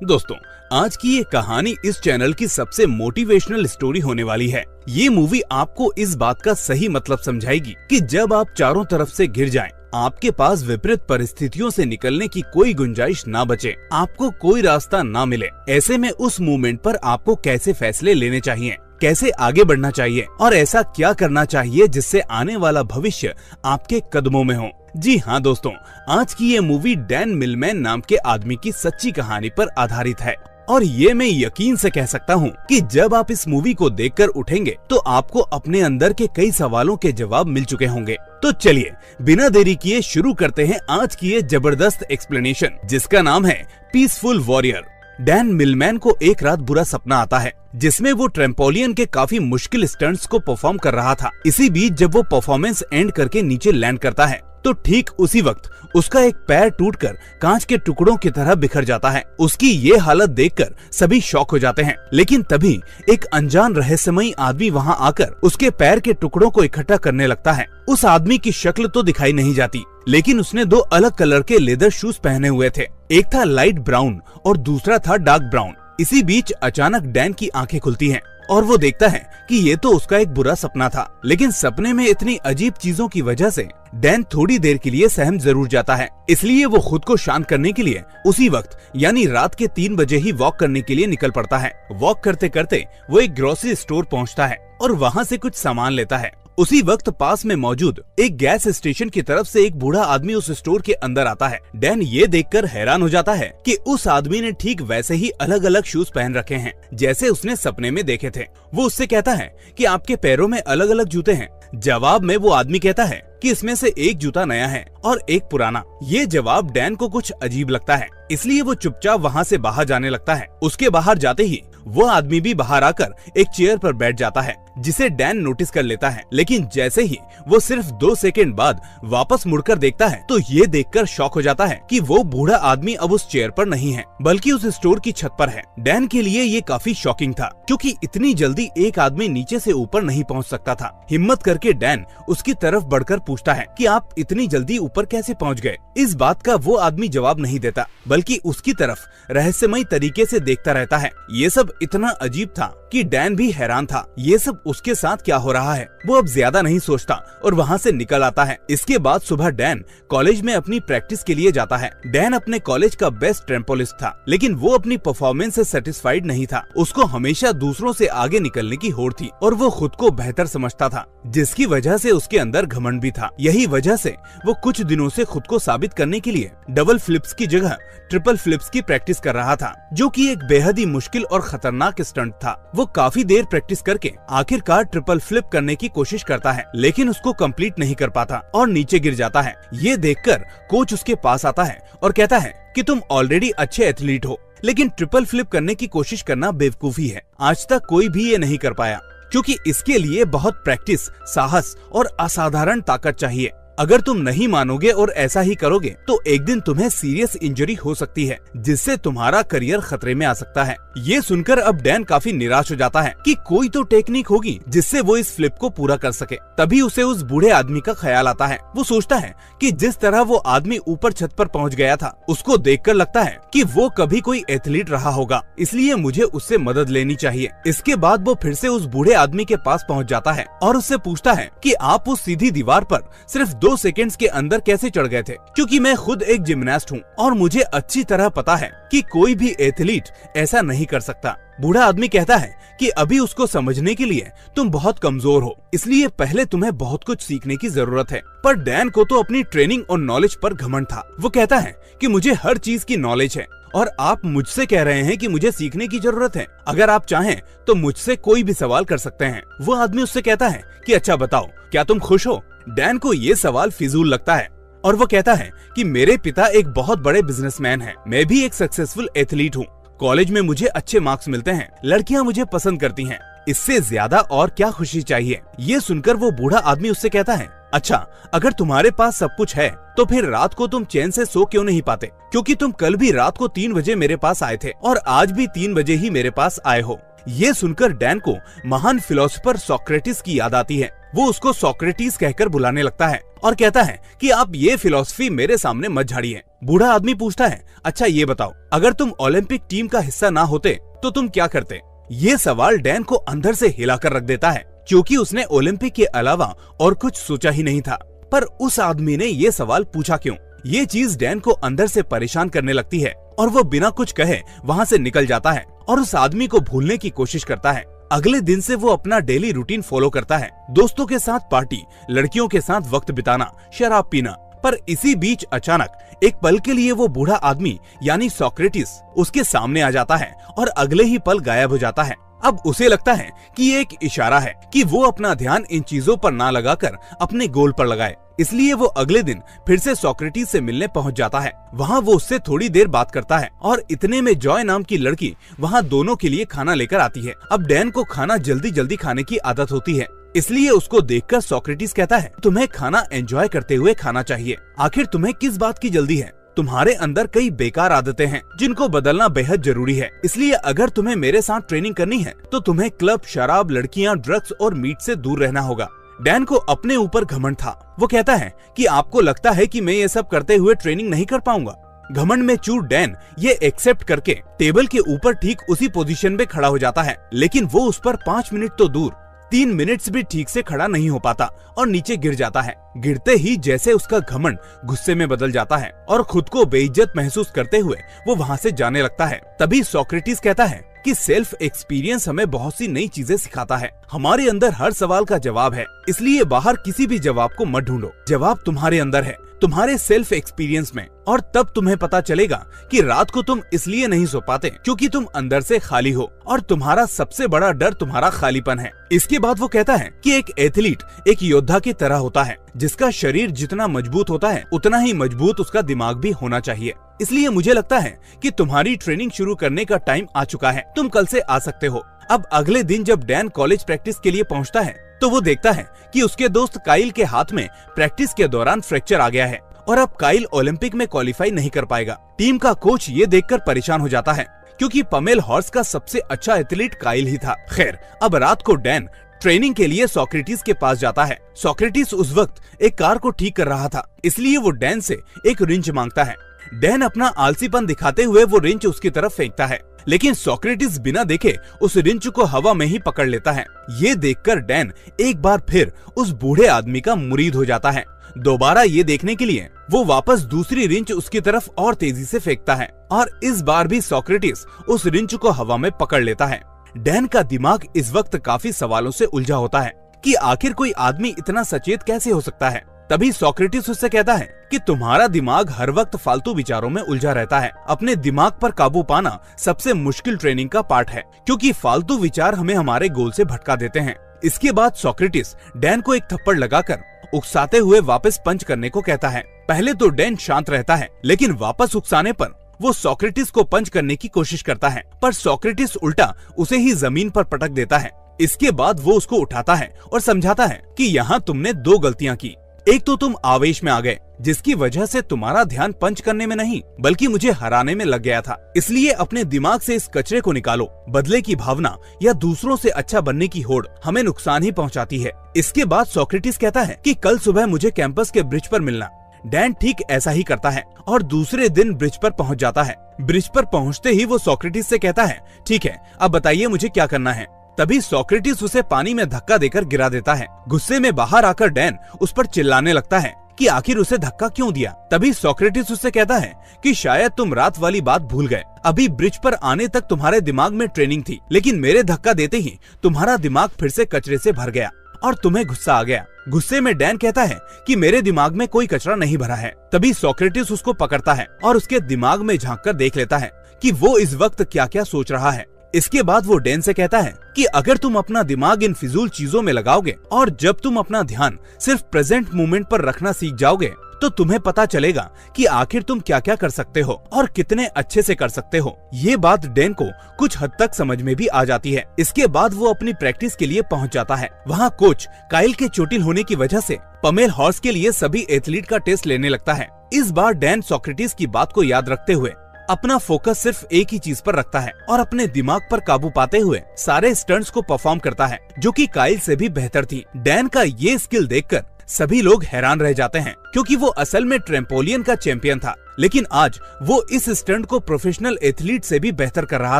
दोस्तों, आज की ये कहानी इस चैनल की सबसे मोटिवेशनल स्टोरी होने वाली है। ये मूवी आपको इस बात का सही मतलब समझाएगी कि जब आप चारों तरफ से घिर जाएं, आपके पास विपरीत परिस्थितियों से निकलने की कोई गुंजाइश ना बचे, आपको कोई रास्ता ना मिले, ऐसे में उस मोमेंट पर आपको कैसे फैसले लेने चाहिए, कैसे आगे बढ़ना चाहिए और ऐसा क्या करना चाहिए जिससे आने वाला भविष्य आपके कदमों में हो। जी हाँ दोस्तों, आज की ये मूवी डैन मिलमैन नाम के आदमी की सच्ची कहानी पर आधारित है और ये मैं यकीन से कह सकता हूँ कि जब आप इस मूवी को देखकर उठेंगे तो आपको अपने अंदर के कई सवालों के जवाब मिल चुके होंगे। तो चलिए बिना देरी किए शुरू करते हैं आज की ये जबरदस्त एक्सप्लेनेशन, जिसका नाम है पीसफुल वॉरियर। डैन मिलमैन को एक रात बुरा सपना आता है जिसमें वो ट्रेम्पोलियन के काफी मुश्किल स्टंट्स को परफॉर्म कर रहा था। इसी बीच जब वो परफॉर्मेंस एंड करके नीचे लैंड करता है तो ठीक उसी वक्त उसका एक पैर टूटकर कांच के टुकड़ों की तरह बिखर जाता है। उसकी ये हालत देखकर सभी शॉक हो जाते हैं, लेकिन तभी एक अनजान रहस्यमयी आदमी वहां आकर उसके पैर के टुकड़ों को इकट्ठा करने लगता है। उस आदमी की शक्ल तो दिखाई नहीं जाती, लेकिन उसने दो अलग कलर के लेदर शूज पहने हुए थे। एक था लाइट ब्राउन और दूसरा था डार्क ब्राउन। इसी बीच अचानक डैन की आंखें खुलती हैं और वो देखता है कि ये तो उसका एक बुरा सपना था, लेकिन सपने में इतनी अजीब चीजों की वजह से डैन थोड़ी देर के लिए सहम जरूर जाता है। इसलिए वो खुद को शांत करने के लिए उसी वक्त यानी रात के 3 बजे ही वॉक करने के लिए निकल पड़ता है। वॉक करते करते वो एक ग्रोसरी स्टोर पहुंचता है और वहां से कुछ सामान लेता है। उसी वक्त पास में मौजूद एक गैस स्टेशन की तरफ से एक बूढ़ा आदमी उस स्टोर के अंदर आता है। डैन ये देखकर हैरान हो जाता है कि उस आदमी ने ठीक वैसे ही अलग अलग शूज पहन रखे हैं जैसे उसने सपने में देखे थे। वो उससे कहता है कि आपके पैरों में अलग अलग जूते हैं। जवाब में वो आदमी कहता है कि इसमें से एक जूता नया है और एक पुराना। ये जवाब डैन को कुछ अजीब लगता है, इसलिए वो चुपचाप वहाँ से बाहर जाने लगता है। उसके बाहर जाते ही वो आदमी भी बाहर आकर एक चेयर पर बैठ जाता है, जिसे डैन नोटिस कर लेता है। लेकिन जैसे ही वो सिर्फ 2 सेकंड बाद वापस मुड़कर देखता है तो ये देखकर शॉक हो जाता है कि वो बूढ़ा आदमी अब उस चेयर पर नहीं है, बल्कि उस स्टोर की छत पर है। डैन के लिए ये काफी शॉकिंग था, क्योंकि इतनी जल्दी एक आदमी नीचे से ऊपर नहीं पहुंच सकता था। हिम्मत करके डैन उसकी तरफ बढ़कर पूछता है कि आप इतनी जल्दी ऊपर कैसे पहुंच गए। इस बात का वो आदमी जवाब नहीं देता, बल्कि उसकी तरफ रहस्यमयी तरीके से देखता रहता है। ये सब इतना अजीब था कि डैन भी हैरान था। ये सब उसके साथ क्या हो रहा है, वो अब ज्यादा नहीं सोचता और वहाँ से निकल आता है। इसके बाद सुबह डैन कॉलेज में अपनी प्रैक्टिस के लिए जाता है। डैन अपने कॉलेज का बेस्ट ट्रेम्पोलिस्ट था, लेकिन वो अपनी परफॉर्मेंस से सेटिस्फाइड नहीं था। उसको हमेशा दूसरों से आगे निकलने की होड़ थी और वो खुद को बेहतर समझता था, जिसकी वजह से उसके अंदर घमंड भी था। यही वजह से वो कुछ दिनों से खुद को साबित करने के लिए डबल फ्लिप्स की जगह ट्रिपल फ्लिप्स की प्रैक्टिस कर रहा था, जो कि एक बेहद ही मुश्किल और खतरनाक स्टंट था। वो काफी देर प्रैक्टिस करके आखिरकार ट्रिपल फ्लिप करने की कोशिश करता है, लेकिन उसको कंप्लीट नहीं कर पाता और नीचे गिर जाता है। ये देखकर कोच उसके पास आता है और कहता है कि तुम ऑलरेडी अच्छे एथलीट हो, लेकिन ट्रिपल फ्लिप करने की कोशिश करना बेवकूफी है। आज तक कोई भी ये नहीं कर पाया, क्योंकि इसके लिए बहुत प्रैक्टिस, साहस और असाधारण ताकत चाहिए। अगर तुम नहीं मानोगे और ऐसा ही करोगे तो एक दिन तुम्हें सीरियस इंजरी हो सकती है, जिससे तुम्हारा करियर खतरे में आ सकता है। ये सुनकर अब डैन काफी निराश हो जाता है कि कोई तो टेक्निक होगी जिससे वो इस फ्लिप को पूरा कर सके। तभी उसे उस बूढ़े आदमी का ख्याल आता है। वो सोचता है कि जिस तरह वो आदमी ऊपर छत पर पहुंच गया था, उसको देखकर लगता है कि वो कभी कोई एथलीट रहा होगा, इसलिए मुझे उससे मदद लेनी चाहिए। इसके बाद वो फिर से उस बूढ़े आदमी के पास पहुँच जाता है और उससे पूछता है कि आप उस सीधी दीवार पर सिर्फ 2 सेकंड्स के अंदर कैसे चढ़ गए थे, क्योंकि मैं खुद एक जिम्नास्ट हूँ और मुझे अच्छी तरह पता है कि कोई भी एथलीट ऐसा नहीं कर सकता। बूढ़ा आदमी कहता है कि अभी उसको समझने के लिए तुम बहुत कमजोर हो, इसलिए पहले तुम्हें बहुत कुछ सीखने की जरूरत है। पर डैन को तो अपनी ट्रेनिंग और नॉलेज पर घमंड था। वो कहता है कि मुझे हर चीज की नॉलेज है और आप मुझसे कह रहे हैं कि मुझे सीखने की जरूरत है। अगर आप चाहें तो मुझसे कोई भी सवाल कर सकते हैं। वो आदमी उससे कहता है कि अच्छा बताओ, क्या तुम खुश हो? डैन को ये सवाल फिजूल लगता है और वो कहता है कि मेरे पिता एक बहुत बड़े बिजनेसमैन हैं। मैं भी एक सक्सेसफुल एथलीट हूँ। कॉलेज में मुझे अच्छे मार्क्स मिलते हैं, लड़कियाँ मुझे पसंद करती हैं। इससे ज्यादा और क्या खुशी चाहिए? ये सुनकर वो बूढ़ा आदमी उससे कहता है, अच्छा अगर तुम्हारे पास सब कुछ है तो फिर रात को तुम चैन से सो क्यों नहीं पाते? क्योंकि तुम कल भी रात को 3 बजे मेरे पास आए थे और आज भी 3 बजे ही मेरे पास आए हो। ये सुनकर डैन को महान फिलोसोफर सोक्रेटिस की याद आती है। वो उसको सोक्रेटिस कहकर बुलाने लगता है और कहता है कि आप ये फिलॉसफी मेरे सामने मत झाड़िए। बूढ़ा आदमी पूछता है, अच्छा ये बताओ, अगर तुम ओलंपिक टीम का हिस्सा ना होते तो तुम क्या करते? ये सवाल डैन को अंदर से हिलाकर रख देता है, क्योंकि उसने ओलंपिक के अलावा और कुछ सोचा ही नहीं था। पर उस आदमी ने ये सवाल पूछा क्यों? ये चीज डैन को अंदर से परेशान करने लगती है और वो बिना कुछ कहे वहाँ से निकल जाता है और उस आदमी को भूलने की कोशिश करता है। अगले दिन से वो अपना डेली रूटीन फॉलो करता है, दोस्तों के साथ पार्टी, लड़कियों के साथ वक्त बिताना, शराब पीना। पर इसी बीच अचानक एक पल के लिए वो बूढ़ा आदमी यानी सोक्रेटिस उसके सामने आ जाता है और अगले ही पल गायब हो जाता है। अब उसे लगता है कि ये एक इशारा है कि वो अपना ध्यान इन चीजों पर ना लगाकर अपने गोल पर लगाए। इसलिए वो अगले दिन फिर से सोक्रेटिस से मिलने पहुंच जाता है। वहाँ वो उससे थोड़ी देर बात करता है और इतने में जॉय नाम की लड़की वहाँ दोनों के लिए खाना लेकर आती है। अब डैन को खाना जल्दी जल्दी खाने की आदत होती है, इसलिए उसको देखकर सोक्रेटिस कहता है, तुम्हें खाना एंजॉय करते हुए खाना चाहिए। आखिर तुम्हें किस बात की जल्दी है? तुम्हारे अंदर कई बेकार आदतें हैं जिनको बदलना बेहद जरूरी है। इसलिए अगर तुम्हें मेरे साथ ट्रेनिंग करनी है तो तुम्हें क्लब, शराब, लड़कियां, ड्रग्स और मीट से दूर रहना होगा। डैन को अपने ऊपर घमंड था। वो कहता है कि आपको लगता है कि मैं ये सब करते हुए ट्रेनिंग नहीं कर पाऊंगा। घमंड में चूर डैन ये एक्सेप्ट करके टेबल के ऊपर ठीक उसी पोजीशन पे खड़ा हो जाता है, लेकिन वो उस पर 5 मिनट तो दूर 3 मिनट भी ठीक से खड़ा नहीं हो पाता और नीचे गिर जाता है। गिरते ही जैसे उसका घमंड गुस्से में बदल जाता है और खुद को बेइज्जत महसूस करते हुए वो वहाँ से जाने लगता है। तभी सोक्रेटिस कहता है कि सेल्फ एक्सपीरियंस हमें बहुत सी नई चीजें सिखाता है। हमारे अंदर हर सवाल का जवाब है, इसलिए बाहर किसी भी जवाब को मत ढूंढो। जवाब तुम्हारे अंदर है, तुम्हारे सेल्फ एक्सपीरियंस में। और तब तुम्हें पता चलेगा कि रात को तुम इसलिए नहीं सो पाते क्योंकि तुम अंदर से खाली हो और तुम्हारा सबसे बड़ा डर तुम्हारा खालीपन है। इसके बाद वो कहता है कि एक एथलीट एक योद्धा की तरह होता है, जिसका शरीर जितना मजबूत होता है उतना ही मजबूत उसका दिमाग भी होना चाहिए। इसलिए मुझे लगता है कि तुम्हारी ट्रेनिंग शुरू करने का टाइम आ चुका है, तुम कल से आ सकते हो। अब अगले दिन जब डैन कॉलेज प्रैक्टिस के लिए पहुंचता है तो वो देखता है कि उसके दोस्त काइल के हाथ में प्रैक्टिस के दौरान फ्रैक्चर आ गया है और अब काइल ओलंपिक में क्वालिफाई नहीं कर पाएगा। टीम का कोच ये देखकर परेशान हो जाता है क्योंकि पमेल हॉर्स का सबसे अच्छा एथलीट काइल ही था। खैर, अब रात को डैन ट्रेनिंग के लिए सोक्रेटिस के पास जाता है। सोक्रेटिस उस वक्त एक कार को ठीक कर रहा था, इसलिए वो डैन से एक रिंच मांगता है। डैन अपना आलसीपन दिखाते हुए वो रिंच उसकी तरफ फेंकता है, लेकिन सोक्रेटिस बिना देखे उस रिंच को हवा में ही पकड़ लेता है। ये देखकर डैन एक बार फिर उस बूढ़े आदमी का मुरीद हो जाता है। दोबारा ये देखने के लिए वो वापस दूसरी रिंच उसकी तरफ और तेजी से फेंकता है और इस बार भी सोक्रेटिस उस रिंच को हवा में पकड़ लेता है। डैन का दिमाग इस वक्त काफी सवालों से उलझा होता है कि आखिर कोई आदमी इतना सचेत कैसे हो सकता है। तभी सोक्रेटिस उससे कहता है कि तुम्हारा दिमाग हर वक्त फालतू विचारों में उलझा रहता है। अपने दिमाग पर काबू पाना सबसे मुश्किल ट्रेनिंग का पार्ट है, क्योंकि फालतू विचार हमें हमारे गोल से भटका देते हैं। इसके बाद सोक्रेटिस डैन को एक थप्पड़ लगाकर उकसाते हुए वापस पंच करने को कहता है। पहले तो डैन शांत रहता है, लेकिन वापस उकसाने पर वो सोक्रेटिस को पंच करने की कोशिश करता है, पर सोक्रेटिस उल्टा उसे ही जमीन पर पटक देता है। इसके बाद वो उसको उठाता है और समझाता है कि यहाँ तुमने 2 गलतियाँ की। एक तो तुम आवेश में आ गए, जिसकी वजह से तुम्हारा ध्यान पंच करने में नहीं बल्कि मुझे हराने में लग गया था। इसलिए अपने दिमाग से इस कचरे को निकालो। बदले की भावना या दूसरों से अच्छा बनने की होड़ हमें नुकसान ही पहुंचाती है। इसके बाद सोक्रेटिस कहता है कि कल सुबह मुझे कैंपस के ब्रिज पर मिलना। डैन ठीक ऐसा ही करता है और दूसरे दिन ब्रिज पर पहुंच जाता है। ब्रिज पर पहुंचते ही वो सोक्रेटिस से कहता है, ठीक है, अब बताइए मुझे क्या करना है। तभी सोक्रेटिस उसे पानी में धक्का देकर गिरा देता है। गुस्से में बाहर आकर डैन उस पर चिल्लाने लगता है कि आखिर उसे धक्का क्यों दिया। तभी सोक्रेटिस उससे कहता है कि शायद तुम रात वाली बात भूल गए। अभी ब्रिज पर आने तक तुम्हारे दिमाग में ट्रेनिंग थी, लेकिन मेरे धक्का देते ही तुम्हारा दिमाग फिर से कचरे से भर गया और तुम्हें गुस्सा आ गया। गुस्से में डैन कहता है कि मेरे दिमाग में कोई कचरा नहीं भरा है। तभी सोक्रेटिस उसको पकड़ता है और उसके दिमाग में झांक कर देख लेता है कि वो इस वक्त क्या क्या सोच रहा है। इसके बाद वो डैन से कहता है कि अगर तुम अपना दिमाग इन फिजूल चीजों में लगाओगे और जब तुम अपना ध्यान सिर्फ प्रेजेंट मोमेंट पर रखना सीख जाओगे तो तुम्हें पता चलेगा कि आखिर तुम क्या क्या कर सकते हो और कितने अच्छे से कर सकते हो। ये बात डैन को कुछ हद तक समझ में भी आ जाती है। इसके बाद वो अपनी प्रैक्टिस के लिए पहुंच जाता है। वहाँ कोच काइल के चोटिल होने की वजह से पमेल हॉर्स के लिए सभी एथलीट का टेस्ट लेने लगता है। इस बार डैन सोक्रेटिस की बात को याद रखते हुए अपना फोकस सिर्फ एक ही चीज पर रखता है और अपने दिमाग पर काबू पाते हुए सारे स्टंट्स को परफॉर्म करता है, जो कि काइल से भी बेहतर थी। डैन का ये स्किल देखकर सभी लोग हैरान रह जाते हैं क्योंकि वो असल में ट्रेम्पोलियन का चैंपियन था, लेकिन आज वो इस स्टंट को प्रोफेशनल एथलीट से भी बेहतर कर रहा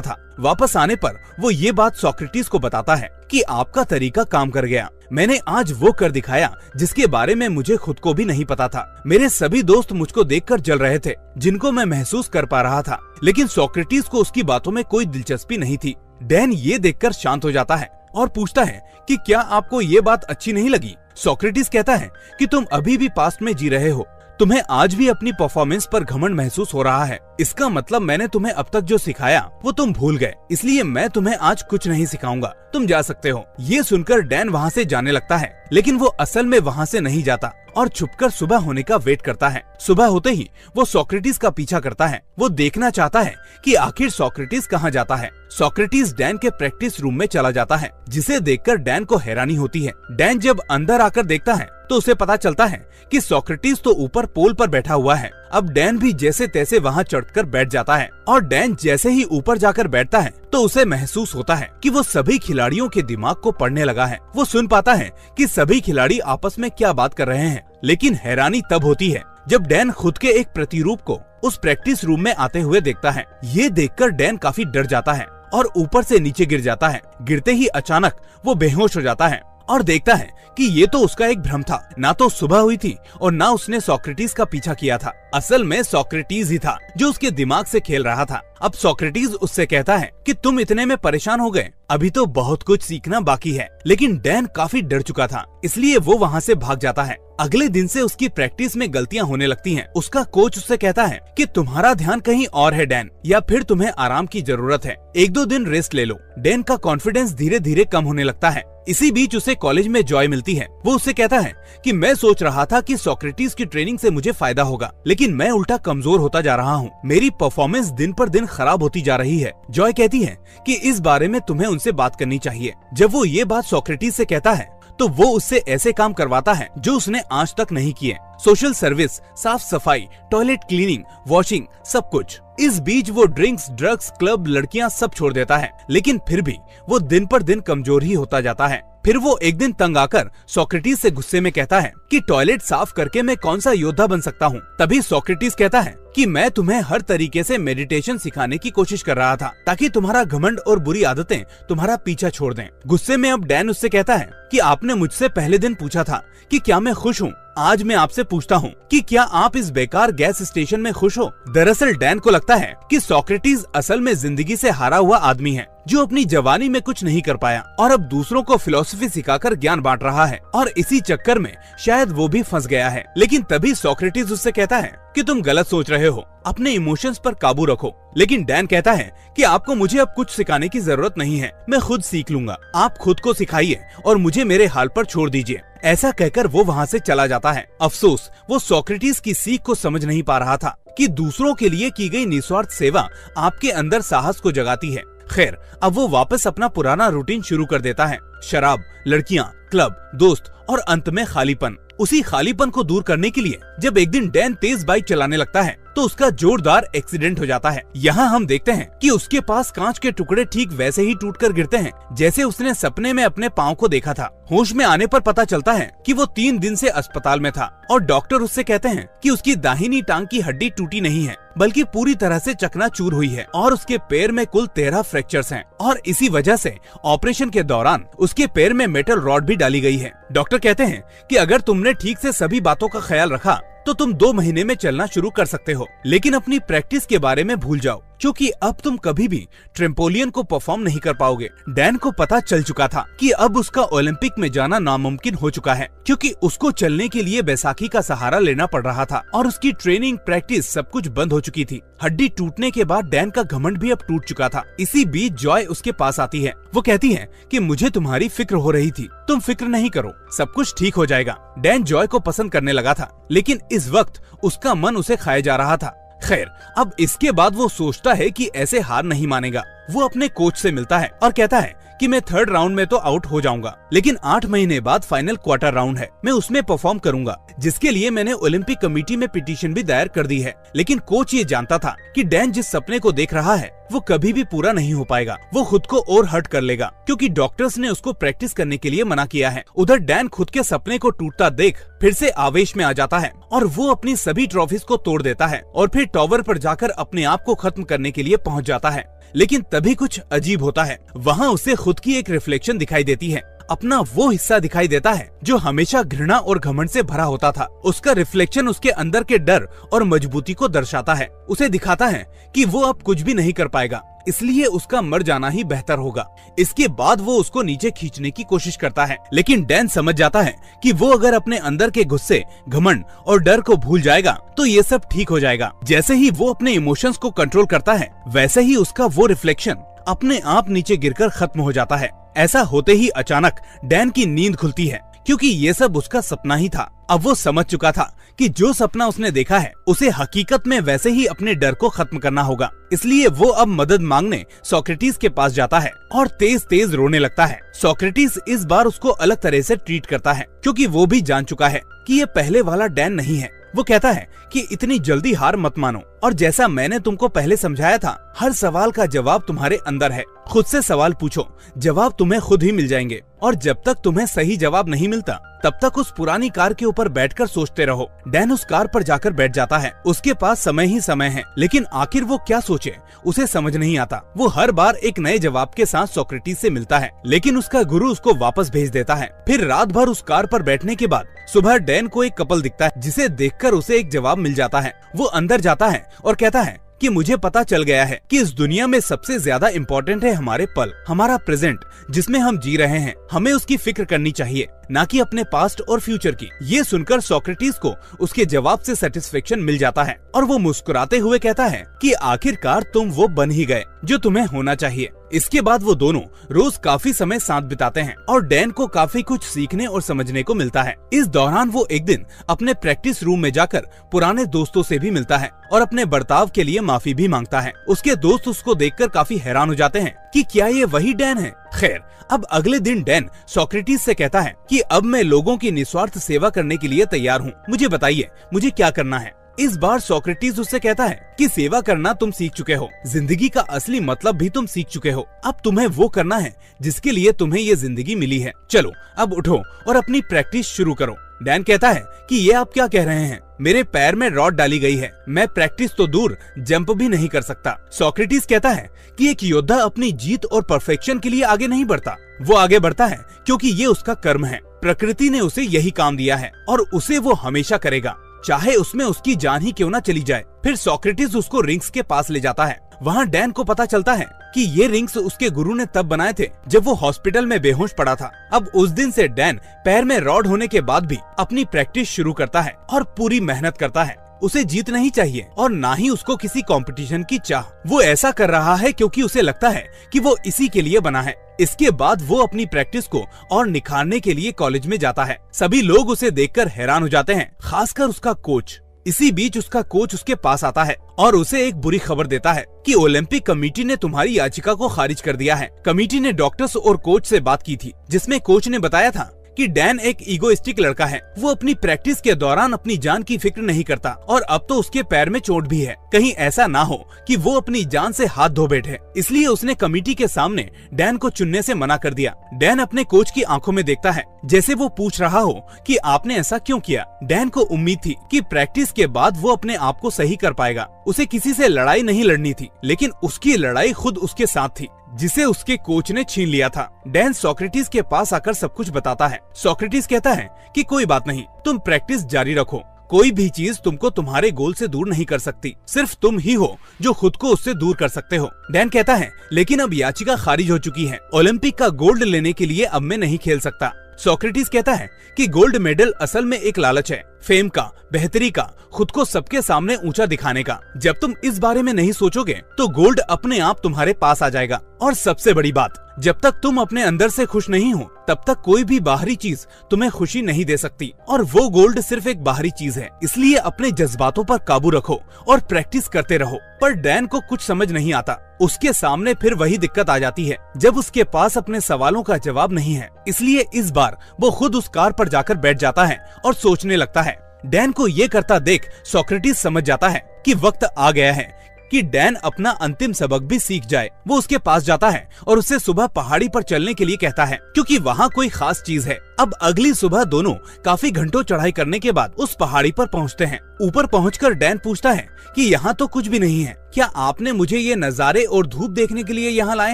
था। वापस आने पर वो ये बात सोक्रेटिस को बताता है कि आपका तरीका काम कर गया। मैंने आज वो कर दिखाया जिसके बारे में मुझे खुद को भी नहीं पता था। मेरे सभी दोस्त मुझको देखकर जल रहे थे, जिनको मैं महसूस कर पा रहा था, लेकिन सोक्रेटिस को उसकी बातों में कोई दिलचस्पी नहीं थी। डैन ये देखकर शांत हो जाता है और पूछता है कि क्या आपको ये बात अच्छी नहीं लगी। सोक्रेटिस कहता है कि तुम अभी भी पास्ट में जी रहे हो, तुम्हें आज भी अपनी परफॉर्मेंस पर घमंड महसूस हो रहा है। इसका मतलब मैंने तुम्हें अब तक जो सिखाया वो तुम भूल गए, इसलिए मैं तुम्हें आज कुछ नहीं सिखाऊंगा, तुम जा सकते हो। ये सुनकर डैन वहाँ से जाने लगता है, लेकिन वो असल में वहाँ से नहीं जाता और छुपकर सुबह होने का वेट करता है। सुबह होते ही वो सोक्रेटिस का पीछा करता है। वो देखना चाहता है कि आखिर सोक्रेटिस कहाँ जाता है। सोक्रेटिस डैन के प्रैक्टिस रूम में चला जाता है, जिसे देखकर डैन को हैरानी होती है। डैन जब अंदर आकर देखता है तो उसे पता चलता है कि सोक्रेटिस तो ऊपर पोल पर बैठा हुआ है। अब डैन भी जैसे तैसे वहाँ चढ़कर बैठ जाता है और डैन जैसे ही ऊपर जाकर बैठता है तो उसे महसूस होता है कि वो सभी खिलाड़ियों के दिमाग को पढ़ने लगा है। वो सुन पाता है कि सभी खिलाड़ी आपस में क्या बात कर रहे हैं, लेकिन हैरानी तब होती है जब डैन खुद के एक प्रतिरूप को उस प्रैक्टिस रूम में आते हुए देखता है। ये देखकर डैन काफी डर जाता है और ऊपर से नीचे गिर जाता है। गिरते ही अचानक वो बेहोश हो जाता है और देखता है कि ये तो उसका एक भ्रम था। ना तो सुबह हुई थी और ना उसने सोक्रेटिस का पीछा किया था। असल में सोक्रेटिस ही था जो उसके दिमाग से खेल रहा था। अब सोक्रेटिस उससे कहता है कि तुम इतने में परेशान हो गए, अभी तो बहुत कुछ सीखना बाकी है। लेकिन डैन काफी डर चुका था, इसलिए वो वहाँ से भाग जाता है। अगले दिन से उसकी प्रैक्टिस में गलतियाँ होने लगती हैं। उसका कोच उससे कहता है कि तुम्हारा ध्यान कहीं और है डैन, या फिर तुम्हें आराम की जरूरत है, 1-2 दिन रेस्ट ले लो। डैन का कॉन्फिडेंस धीरे धीरे कम होने लगता है। इसी बीच उसे कॉलेज में जॉय मिलती है। वो उससे कहता है कि मैं सोच रहा था कि सोक्रेटिस की ट्रेनिंग से मुझे फायदा होगा, लेकिन मैं उल्टा कमजोर होता जा रहा हूँ। मेरी परफॉर्मेंस दिन पर दिन खराब होती जा रही है। जॉय कहती है कि इस बारे में तुम्हें उनसे बात करनी चाहिए। जब वो ये बात सोक्रेटिस से कहता है तो वो उससे ऐसे काम करवाता है जो उसने आज तक नहीं किए। सोशल सर्विस, साफ सफाई, टॉयलेट क्लीनिंग, वॉशिंग, सब कुछ। इस बीच वो ड्रिंक्स, ड्रग्स, क्लब, लड़कियां सब छोड़ देता है, लेकिन फिर भी वो दिन पर दिन कमजोर ही होता जाता है। फिर वो एक दिन तंग आकर सोक्रेटिस से गुस्से में कहता है कि टॉयलेट साफ करके मैं कौन सा योद्धा बन सकता हूँ। तभी सोक्रेटिस कहता है कि मैं तुम्हें हर तरीके से मेडिटेशन सिखाने की कोशिश कर रहा था ताकि तुम्हारा घमंड और बुरी आदतें तुम्हारा पीछा छोड़ दें। गुस्से में अब डैन उससे कहता है कि आपने मुझसे पहले दिन पूछा था कि क्या मैं खुश हूँ। आज मैं आपसे पूछता हूँ कि क्या आप इस बेकार गैस स्टेशन में खुश हो। दरअसल डैन को लगता है कि सोक्रेटिस असल में जिंदगी से हारा हुआ आदमी है जो अपनी जवानी में कुछ नहीं कर पाया और अब दूसरों को फिलॉसफी सिखाकर ज्ञान बांट रहा है, और इसी चक्कर में शायद वो भी फंस गया है। लेकिन तभी सोक्रेटिस उससे कहता है कि तुम गलत सोच रहे हो, अपने इमोशंस पर काबू रखो। लेकिन डैन कहता है कि आपको मुझे अब कुछ सिखाने की जरूरत नहीं है, मैं खुद सीख लूंगा। आप खुद को सिखाइए और मुझे मेरे हाल पर छोड़ दीजिए। ऐसा कहकर वो वहाँ से चला जाता है। अफसोस वो सोक्रेटिस की सीख को समझ नहीं पा रहा था कि दूसरों के लिए की गई निस्वार्थ सेवा आपके अंदर साहस को जगाती है। खैर, अब वो वापस अपना पुराना रूटीन शुरू कर देता है। शराब, लड़कियां, क्लब, दोस्त और अंत में खालीपन। उसी खालीपन को दूर करने के लिए जब एक दिन डैन तेज बाइक चलाने लगता है तो उसका जोरदार एक्सीडेंट हो जाता है। यहाँ हम देखते हैं कि उसके पास कांच के टुकड़े ठीक वैसे ही टूटकर गिरते हैं जैसे उसने सपने में अपने पाँव को देखा था। होश में आने पर पता चलता है कि वो 3 दिन से अस्पताल में था और डॉक्टर उससे कहते हैं कि उसकी दाहिनी टांग की हड्डी टूटी नहीं है बल्कि पूरी तरह से चकनाचूर हुई है और उसके पैर में कुल 13 फ्रैक्चर्स हैं और इसी वजह से ऑपरेशन के दौरान उसके पैर में मेटल रॉड भी डाली गई है। डॉक्टर कहते हैं कि अगर तुमने ठीक से सभी बातों का ख्याल रखा तो तुम 2 महीने में चलना शुरू कर सकते हो, लेकिन अपनी प्रैक्टिस के बारे में भूल जाओ क्योंकि अब तुम कभी भी ट्रेम्पोलियन को परफॉर्म नहीं कर पाओगे। डैन को पता चल चुका था कि अब उसका ओलंपिक में जाना नामुमकिन हो चुका है क्योंकि उसको चलने के लिए बैसाखी का सहारा लेना पड़ रहा था और उसकी ट्रेनिंग, प्रैक्टिस सब कुछ बंद हो चुकी थी। हड्डी टूटने के बाद डैन का घमंड भी अब टूट चुका था। इसी बीच जॉय उसके पास आती है। वो कहती है कि मुझे तुम्हारी फिक्र हो रही थी, तुम फिक्र नहीं करो, सब कुछ ठीक हो जाएगा। डैन जॉय को पसंद करने लगा था, लेकिन इस वक्त उसका मन उसे खाए जा रहा था। खैर, अब इसके बाद वो सोचता है कि ऐसे हार नहीं मानेगा। वो अपने कोच से मिलता है और कहता है कि मैं थर्ड राउंड में तो आउट हो जाऊंगा, लेकिन 8 महीने बाद फाइनल क्वार्टर राउंड है, मैं उसमें परफॉर्म करूंगा, जिसके लिए मैंने ओलंपिक कमेटी में पिटीशन भी दायर कर दी है। लेकिन कोच ये जानता था कि डैन जिस सपने को देख रहा है वो कभी भी पूरा नहीं हो पाएगा, वो खुद को और हर्ट कर लेगा, क्योंकि डॉक्टर्स ने उसको प्रैक्टिस करने के लिए मना किया है। उधर डैन खुद के सपने को टूटता देख फिर से आवेश में आ जाता है और वो अपनी सभी ट्रॉफीज को तोड़ देता है और फिर टॉवर पर जाकर अपने आप को खत्म करने के लिए पहुंच जाता है। लेकिन तभी कुछ अजीब होता है, वहाँ उसे खुद की एक रिफ्लेक्शन दिखाई देती है, अपना वो हिस्सा दिखाई देता है जो हमेशा घृणा और घमंड से भरा होता था। उसका रिफ्लेक्शन उसके अंदर के डर और मजबूती को दर्शाता है, उसे दिखाता है कि वो अब कुछ भी नहीं कर पाएगा, इसलिए उसका मर जाना ही बेहतर होगा। इसके बाद वो उसको नीचे खींचने की कोशिश करता है, लेकिन डैन समझ जाता है कि वो अगर अपने अंदर के गुस्से, घमंड और डर को भूल जाएगा तो ये सब ठीक हो जाएगा। जैसे ही वो अपने इमोशंस को कंट्रोल करता है, वैसे ही उसका वो रिफ्लेक्शन अपने आप नीचे गिरकर खत्म हो जाता है। ऐसा होते ही अचानक डैन की नींद खुलती है, क्योंकि ये सब उसका सपना ही था। अब वो समझ चुका था कि जो सपना उसने देखा है उसे हकीकत में वैसे ही अपने डर को खत्म करना होगा। इसलिए वो अब मदद मांगने सोक्रेटिस के पास जाता है और तेज तेज रोने लगता है। सोक्रेटिस इस बार उसको अलग तरह से ट्रीट करता है, क्योंकि वो भी जान चुका है कि ये पहले वाला डैन नहीं है। वो कहता है कि इतनी जल्दी हार मत मानो, और जैसा मैंने तुमको पहले समझाया था, हर सवाल का जवाब तुम्हारे अंदर है। खुद से सवाल पूछो, जवाब तुम्हें खुद ही मिल जाएंगे, और जब तक तुम्हें सही जवाब नहीं मिलता तब तक उस पुरानी कार के ऊपर बैठकर सोचते रहो। डैन उस कार पर जाकर बैठ जाता है। उसके पास समय ही समय है, लेकिन आखिर वो क्या सोचे उसे समझ नहीं आता। वो हर बार एक नए जवाब के साथ सोक्रेटिस से मिलता है, लेकिन उसका गुरु उसको वापस भेज देता है। फिर रात भर उस कार पर बैठने के बाद सुबह डैन को एक कपल दिखता है, जिसे देखकर उसे एक जवाब मिल जाता है। वो अंदर जाता है और कहता है कि मुझे पता चल गया है कि इस दुनिया में सबसे ज्यादा इम्पोर्टेंट है हमारे पल, हमारा प्रेजेंट जिसमें हम जी रहे हैं। हमें उसकी फिक्र करनी चाहिए, ना कि अपने पास्ट और फ्यूचर की। ये सुनकर सोक्रेटिस को उसके जवाब से सेटिस्फेक्शन मिल जाता है और वो मुस्कुराते हुए कहता है कि आखिरकार तुम वो बन ही गए जो तुम्हें होना चाहिए। इसके बाद वो दोनों रोज काफी समय साथ बिताते हैं और डैन को काफी कुछ सीखने और समझने को मिलता है। इस दौरान वो एक दिन अपने प्रैक्टिस रूम में जाकर पुराने दोस्तों से भी मिलता है और अपने बर्ताव के लिए माफी भी मांगता है। उसके दोस्त उसको देखकर काफी हैरान हो जाते हैं कि क्या ये वही डैन है। खैर, अब अगले दिन डैन सोक्रेटिस से कहता है कि अब मैं लोगों की निस्वार्थ सेवा करने के लिए तैयार हूँ, मुझे बताइए मुझे क्या करना है। इस बार सोक्रेटिस उससे कहता है कि सेवा करना तुम सीख चुके हो, जिंदगी का असली मतलब भी तुम सीख चुके हो। अब तुम्हें वो करना है जिसके लिए तुम्हें ये जिंदगी मिली है। चलो अब उठो और अपनी प्रैक्टिस शुरू करो। डैन कहता है कि ये आप क्या कह रहे हैं, मेरे पैर में रॉड डाली गई है, मैं प्रैक्टिस तो दूर जंप भी नहीं कर सकता। सोक्रेटिस कहता है कि एक योद्धा अपनी जीत और परफेक्शन के लिए आगे नहीं बढ़ता, वो आगे बढ़ता है क्योंकि ये उसका कर्म है। प्रकृति ने उसे यही काम दिया है और उसे वो हमेशा करेगा, चाहे उसमें उसकी जान ही क्यों ना चली जाए। फिर सोक्रेटिस उसको रिंग्स के पास ले जाता है। वहाँ डैन को पता चलता है कि ये रिंग्स उसके गुरु ने तब बनाए थे जब वो हॉस्पिटल में बेहोश पड़ा था। अब उस दिन से डैन पैर में रॉड होने के बाद भी अपनी प्रैक्टिस शुरू करता है और पूरी मेहनत करता है। उसे जीत नहीं चाहिए और ना ही उसको किसी कंपटीशन की चाह। वो ऐसा कर रहा है क्योंकि उसे लगता है कि वो इसी के लिए बना है। इसके बाद वो अपनी प्रैक्टिस को और निखारने के लिए कॉलेज में जाता है। सभी लोग उसे देखकर हैरान हो जाते हैं, खासकर उसका कोच। इसी बीच उसका कोच उसके पास आता है और उसे एक बुरी खबर देता है कि ओलंपिक कमेटी ने तुम्हारी याचिका को खारिज कर दिया है। कमेटी ने डॉक्टर्स और कोच से बात की थी, जिसमें कोच ने बताया था कि डैन एक ईगोइस्टिक लड़का है। वो अपनी प्रैक्टिस के दौरान अपनी जान की फिक्र नहीं करता और अब तो उसके पैर में चोट भी है। कहीं ऐसा ना हो कि वो अपनी जान से हाथ धो बैठे, इसलिए उसने कमेटी के सामने डैन को चुनने से मना कर दिया। डैन अपने कोच की आंखों में देखता है, जैसे वो पूछ रहा हो कि आपने ऐसा क्यों किया। डैन को उम्मीद थी कि प्रैक्टिस के बाद वो अपने आप को सही कर पाएगा। उसे किसी से लड़ाई नहीं लड़नी थी, लेकिन उसकी लड़ाई खुद उसके साथ थी, जिसे उसके कोच ने छीन लिया था। डैन सोक्रेटिस के पास आकर सब कुछ बताता है। सोक्रेटिस कहता है कि कोई बात नहीं, तुम प्रैक्टिस जारी रखो, कोई भी चीज तुमको तुम्हारे गोल से दूर नहीं कर सकती, सिर्फ तुम ही हो जो खुद को उससे दूर कर सकते हो। डैन कहता है लेकिन अब याचिका खारिज हो चुकी है, ओलंपिक का गोल्ड लेने के लिए अब मैं नहीं खेल सकता। सोक्रेटिस कहता है कि गोल्ड मेडल असल में एक लालच है, फेम का, बेहतरी का, खुद को सबके सामने ऊंचा दिखाने का। जब तुम इस बारे में नहीं सोचोगे तो गोल्ड अपने आप तुम्हारे पास आ जाएगा और सबसे बड़ी बात, जब तक तुम अपने अंदर से खुश नहीं हो तब तक कोई भी बाहरी चीज तुम्हें खुशी नहीं दे सकती। और वो गोल्ड सिर्फ एक बाहरी चीज है, इसलिए अपने जज्बातों पर काबू रखो और प्रैक्टिस करते रहो। पर डैन को कुछ समझ नहीं आता। उसके सामने फिर वही दिक्कत आ जाती है जब उसके पास अपने सवालों का जवाब नहीं है। इसलिए इस बार वो खुद उस कार पर जाकर बैठ जाता है और सोचने लगता है। डैन को ये करता देख सोक्रेटिस समझ जाता है कि वक्त आ गया है कि डैन अपना अंतिम सबक भी सीख जाए। वो उसके पास जाता है और उससे सुबह पहाड़ी पर चलने के लिए कहता है, क्योंकि वहाँ कोई खास चीज है। अब अगली सुबह दोनों काफी घंटों चढ़ाई करने के बाद उस पहाड़ी पर पहुँचते हैं। ऊपर पहुँचकर डैन पूछता है कि यहाँ तो कुछ भी नहीं है, क्या आपने मुझे ये नज़ारे और धूप देखने के लिए यहाँ लाए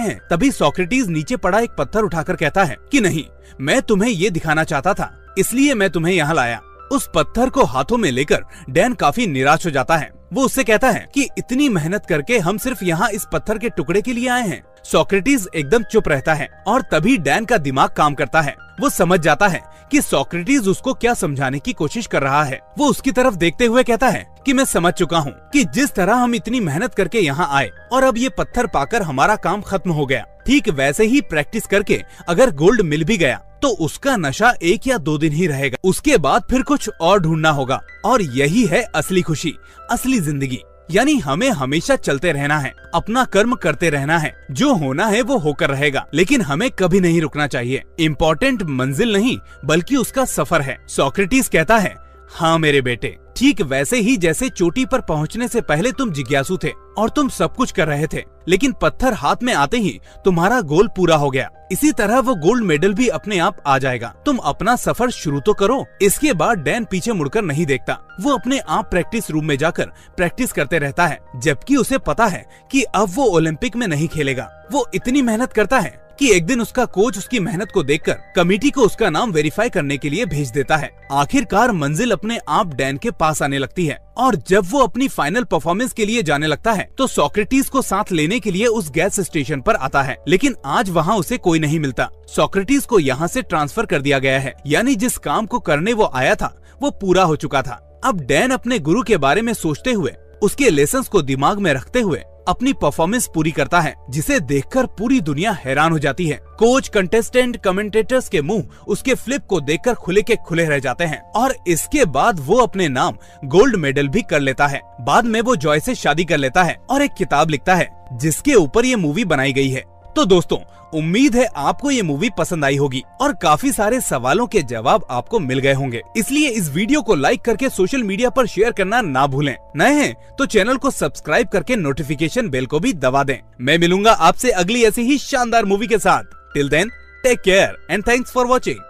हैं? तभी सोक्रेटिस नीचे पड़ा एक पत्थर उठाकर कहता है कि नहीं, मैं तुम्हें ये दिखाना चाहता था, इसलिए मैं तुम्हें यहाँ लाया। उस पत्थर को हाथों में लेकर डैन काफी निराश हो जाता है। वो उससे कहता है कि इतनी मेहनत करके हम सिर्फ यहाँ इस पत्थर के टुकड़े के लिए आए हैं। सोक्रेटिस एकदम चुप रहता है और तभी डैन का दिमाग काम करता है। वो समझ जाता है कि सोक्रेटिस उसको क्या समझाने की कोशिश कर रहा है। वो उसकी तरफ देखते हुए कहता है कि मैं समझ चुका हूँ कि जिस तरह हम इतनी मेहनत करके यहाँ आए और अब ये पत्थर पाकर हमारा काम खत्म हो गया, ठीक वैसे ही प्रैक्टिस करके अगर गोल्ड मिल भी गया तो उसका नशा 1 या 2 दिन ही रहेगा। उसके बाद फिर कुछ और ढूंढना होगा। और यही है असली खुशी, असली जिंदगी। यानी हमें हमेशा चलते रहना है, अपना कर्म करते रहना है। जो होना है वो होकर रहेगा, लेकिन हमें कभी नहीं रुकना चाहिए। इम्पोर्टेंट मंजिल नहीं बल्कि उसका सफर है। सोक्रेटिस कहता है, हाँ मेरे बेटे, ठीक वैसे ही जैसे चोटी पर पहुंचने से पहले तुम जिज्ञासु थे और तुम सब कुछ कर रहे थे, लेकिन पत्थर हाथ में आते ही तुम्हारा गोल पूरा हो गया। इसी तरह वो गोल्ड मेडल भी अपने आप आ जाएगा। तुम अपना सफर शुरू तो करो। इसके बाद डैन पीछे मुड़कर नहीं देखता। वो अपने आप प्रैक्टिस रूम में जाकर प्रैक्टिस करते रहता है, जबकि उसे पता है कि अब वो ओलंपिक में नहीं खेलेगा। वो इतनी मेहनत करता है कि एक दिन उसका कोच उसकी मेहनत को देखकर कमेटी को उसका नाम वेरीफाई करने के लिए भेज देता है। आखिरकार मंजिल अपने आप डैन के पास आने लगती है और जब वो अपनी फाइनल परफॉर्मेंस के लिए जाने लगता है तो सोक्रेटिस को साथ लेने के लिए उस गैस स्टेशन पर आता है, लेकिन आज वहाँ उसे कोई नहीं मिलता। सोक्रेटिस को यहाँ से ट्रांसफर कर दिया गया है, यानी जिस काम को करने वो आया था वो पूरा हो चुका था। अब डैन अपने गुरु के बारे में सोचते हुए, उसके लेसन्स को दिमाग में रखते हुए अपनी परफॉर्मेंस पूरी करता है, जिसे देखकर पूरी दुनिया हैरान हो जाती है। कोच, कंटेस्टेंट, कमेंटेटर्स के मुंह उसके फ्लिप को देखकर खुले के खुले रह जाते हैं और इसके बाद वो अपने नाम गोल्ड मेडल भी कर लेता है। बाद में वो जॉय से शादी कर लेता है और एक किताब लिखता है जिसके ऊपर ये मूवी बनाई गई है। तो दोस्तों, उम्मीद है आपको ये मूवी पसंद आई होगी और काफी सारे सवालों के जवाब आपको मिल गए होंगे। इसलिए इस वीडियो को लाइक करके सोशल मीडिया पर शेयर करना ना भूलें। नए हैं तो चैनल को सब्सक्राइब करके नोटिफिकेशन बेल को भी दबा दें। मैं मिलूंगा आपसे अगली ऐसी ही शानदार मूवी के साथ। Till then, take care and thanks for watching.